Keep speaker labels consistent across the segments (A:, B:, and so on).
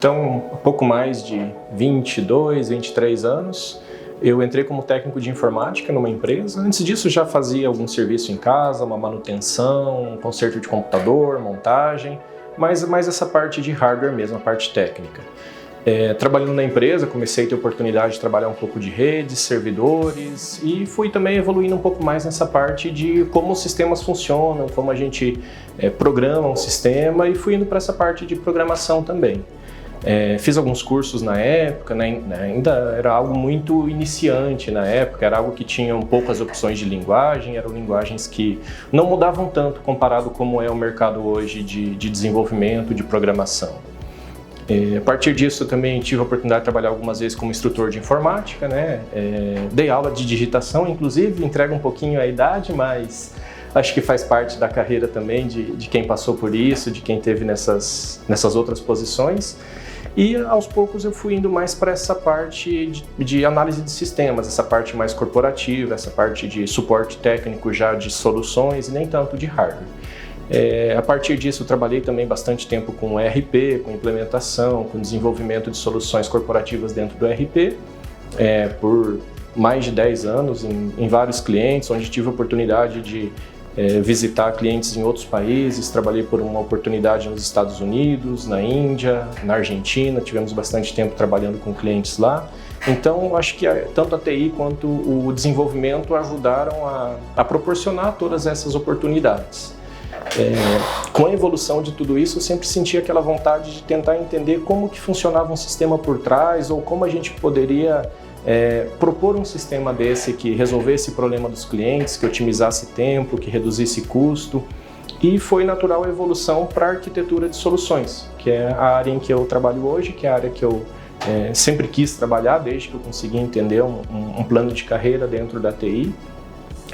A: Então, há pouco mais de 22, 23 anos, eu entrei como técnico de informática numa empresa. Antes disso, já fazia algum serviço em casa, uma manutenção, um conserto de computador, montagem, mas mais essa parte de hardware mesmo, a parte técnica. Trabalhando na empresa, comecei a ter oportunidade de trabalhar um pouco de redes, servidores e fui também evoluindo um pouco mais nessa parte de como os sistemas funcionam, como a gente programa um sistema e fui indo para essa parte de programação também. Fiz alguns cursos na época, né, ainda era algo muito iniciante na época, era algo que tinha poucas opções de linguagem, eram linguagens que não mudavam tanto comparado como é o mercado hoje de desenvolvimento, de programação. A partir disso, eu também tive a oportunidade de trabalhar algumas vezes como instrutor de informática, né? Dei aula de digitação, inclusive, entrega um pouquinho a idade, mas acho que faz parte da carreira também de quem passou por isso, de quem teve nessas outras posições. E aos poucos eu fui indo mais para essa parte de análise de sistemas, essa parte mais corporativa, essa parte de suporte técnico já de soluções e nem tanto de hardware. A partir disso, eu trabalhei também bastante tempo com ERP, com implementação, com desenvolvimento de soluções corporativas dentro do ERP, por mais de 10 anos em vários clientes, onde tive a oportunidade de visitar clientes em outros países. Trabalhei por uma oportunidade nos Estados Unidos, na Índia, na Argentina, tivemos bastante tempo trabalhando com clientes lá. Então, acho que tanto a TI quanto o desenvolvimento ajudaram a proporcionar todas essas oportunidades. Com a evolução de tudo isso, eu sempre senti aquela vontade de tentar entender como que funcionava um sistema por trás ou como a gente poderia propor um sistema desse que resolvesse o problema dos clientes, que otimizasse tempo, que reduzisse custo. E foi natural a evolução para a arquitetura de soluções, que é a área em que eu trabalho hoje, que é a área que eu sempre quis trabalhar desde que eu consegui entender um plano de carreira dentro da TI.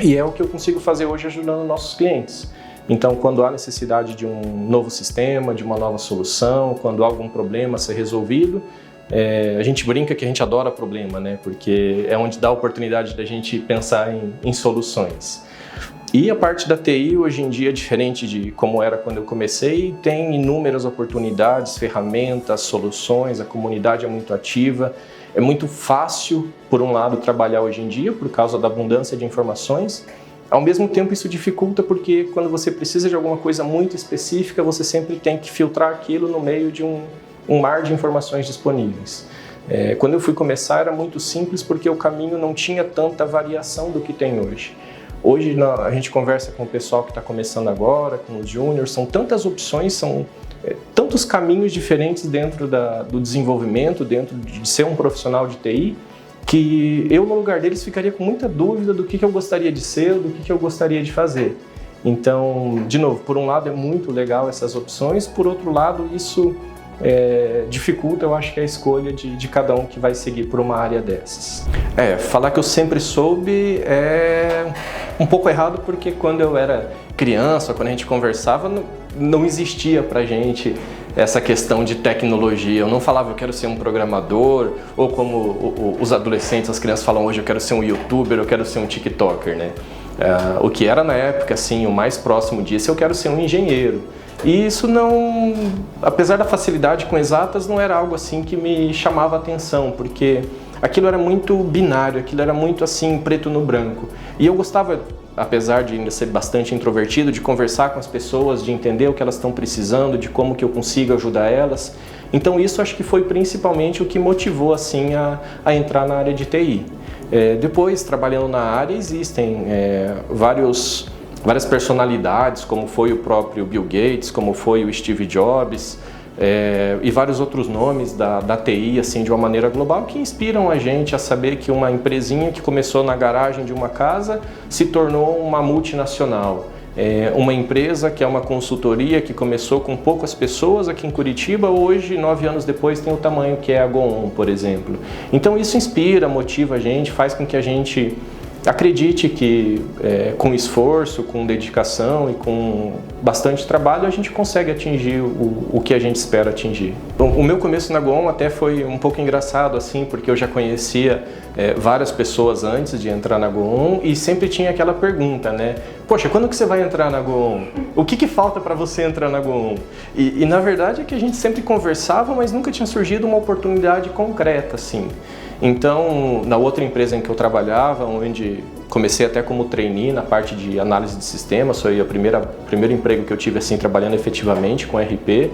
A: E é o que eu consigo fazer hoje ajudando nossos clientes. Então, quando há necessidade de um novo sistema, de uma nova solução, quando há algum problema a ser resolvido, a gente brinca que a gente adora problema, né? Porque é onde dá a oportunidade da gente pensar em soluções. E a parte da TI hoje em dia, diferente de como era quando eu comecei, tem inúmeras oportunidades, ferramentas, soluções, a comunidade é muito ativa, é muito fácil, por um lado, trabalhar hoje em dia por causa da abundância de informações. Ao mesmo tempo, isso dificulta porque quando você precisa de alguma coisa muito específica, você sempre tem que filtrar aquilo no meio de um mar de informações disponíveis. Quando eu fui começar, era muito simples porque o caminho não tinha tanta variação do que tem hoje. Hoje a gente conversa com o pessoal que está começando agora, com os júniors, são tantas opções, são tantos caminhos diferentes dentro do desenvolvimento, dentro de ser um profissional de TI, que eu, no lugar deles, ficaria com muita dúvida do que eu gostaria de ser, do que eu gostaria de fazer. Então, de novo, por um lado é muito legal essas opções, por outro lado isso dificulta, eu acho que a escolha de cada um que vai seguir por uma área dessas. Falar que eu sempre soube é um pouco errado porque quando eu era criança, quando a gente conversava, não existia pra gente essa questão de tecnologia. Eu não falava eu quero ser um programador, ou como os adolescentes, as crianças falam hoje, eu quero ser um youtuber, eu quero ser um tiktoker, né? O que era na época, assim, o mais próximo disso, eu quero ser um engenheiro. E isso não, apesar da facilidade com exatas, não era algo assim que me chamava a atenção, porque aquilo era muito binário, aquilo era muito assim, preto no branco. E eu gostava, apesar de ainda ser bastante introvertido, de conversar com as pessoas, de entender o que elas estão precisando, de como que eu consigo ajudar elas. Então isso acho que foi principalmente o que motivou assim a entrar na área de TI. Depois, trabalhando na área, existem várias personalidades, como foi o próprio Bill Gates, como foi o Steve Jobs, e vários outros nomes da TI, assim, de uma maneira global, que inspiram a gente a saber que uma empresinha que começou na garagem de uma casa se tornou uma multinacional. Uma empresa que é uma consultoria que começou com poucas pessoas aqui em Curitiba, hoje, 9 anos depois, tem o tamanho que é a Go-On, por exemplo. Então isso inspira, motiva a gente, faz com que a gente acredite que com esforço, com dedicação e com bastante trabalho a gente consegue atingir o que a gente espera atingir. Bom, o meu começo na Go-On até foi um pouco engraçado assim, porque eu já conhecia várias pessoas antes de entrar na Go-On e sempre tinha aquela pergunta, né? poxa, quando que você vai entrar na Go-On? O que falta para você entrar na Go-On? E na verdade é que a gente sempre conversava, mas nunca tinha surgido uma oportunidade concreta, assim. Então, na outra empresa em que eu trabalhava, onde comecei até como trainee na parte de análise de sistemas, foi o primeiro emprego que eu tive assim trabalhando efetivamente com RP.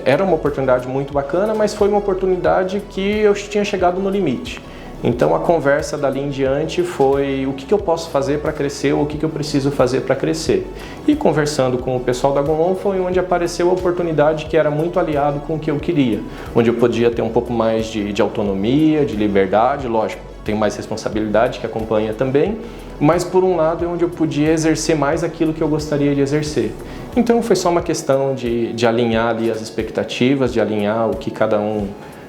A: Era uma oportunidade muito bacana, mas foi uma oportunidade que eu tinha chegado no limite. Então a conversa dali em diante foi o que eu posso fazer para crescer ou o que eu preciso fazer para crescer. E conversando com o pessoal da Go-On foi onde apareceu a oportunidade que era muito aliado com o que eu queria, onde eu podia ter um pouco mais de autonomia, de liberdade, lógico, tenho mais responsabilidade que acompanha também, mas por um lado é onde eu podia exercer mais aquilo que eu gostaria de exercer. Então foi só uma questão de alinhar ali as expectativas, de alinhar o que cada um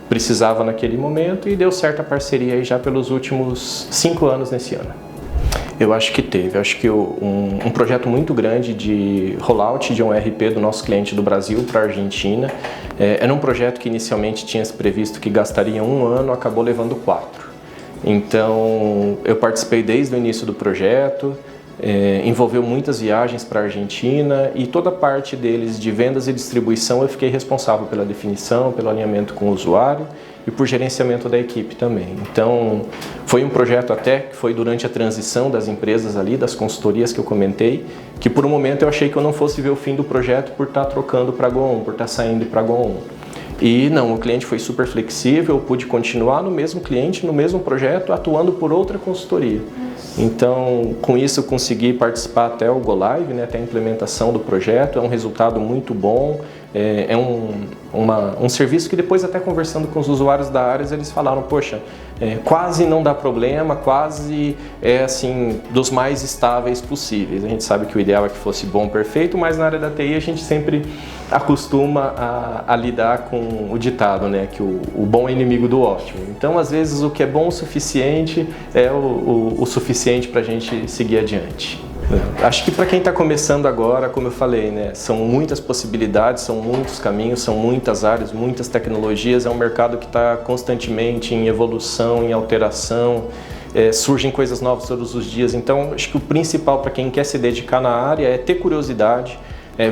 A: precisava naquele momento e deu certo a parceria aí já pelos últimos 5 anos nesse ano. Eu acho que teve, acho que um projeto muito grande de rollout de um ERP do nosso cliente do Brasil para a Argentina. Era um projeto que inicialmente tinha se previsto que gastaria 1 ano, acabou levando 4. Então eu participei desde o início do projeto, envolveu muitas viagens para a Argentina e toda a parte deles de vendas e distribuição eu fiquei responsável pela definição, pelo alinhamento com o usuário e por gerenciamento da equipe também. Então foi um projeto até que foi durante a transição das empresas ali, das consultorias que eu comentei, que por um momento eu achei que eu não fosse ver o fim do projeto por estar trocando para a Go-On, por estar saindo para a Go-On. E não, o cliente foi super flexível, eu pude continuar no mesmo cliente, no mesmo projeto, atuando por outra consultoria. Então, com isso eu consegui participar até o Go Live, né, até a implementação do projeto, é um resultado muito bom, é um serviço que depois até conversando com os usuários da área, eles falaram, poxa, quase não dá problema, quase é assim, dos mais estáveis possíveis. A gente sabe que o ideal é que fosse bom, perfeito, mas na área da TI a gente sempre acostuma a lidar com o ditado, né, que o bom é inimigo do ótimo. Então, às vezes, o que é bom o suficiente é o suficiente para a gente seguir adiante. Acho que para quem está começando agora, como eu falei, né, são muitas possibilidades, são muitos caminhos, são muitas áreas, muitas tecnologias. É um mercado que está constantemente em evolução, em alteração, surgem coisas novas todos os dias. Então, acho que o principal para quem quer se dedicar na área é ter curiosidade,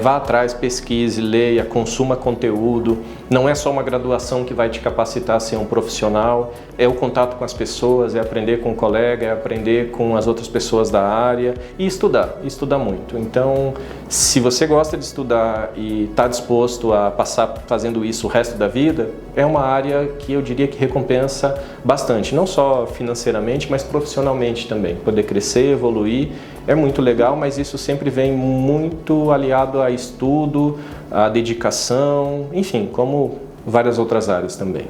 A: vá atrás, pesquise, leia, consuma conteúdo. Não é só uma graduação que vai te capacitar a ser um profissional, é o contato com as pessoas, é aprender com o colega, é aprender com as outras pessoas da área e estudar muito. Então, se você gosta de estudar e está disposto a passar fazendo isso o resto da vida, é uma área que eu diria que recompensa bastante, não só financeiramente, mas profissionalmente também. Poder crescer, evoluir, é muito legal, mas isso sempre vem muito aliado a estudo, a dedicação, enfim, como várias outras áreas também.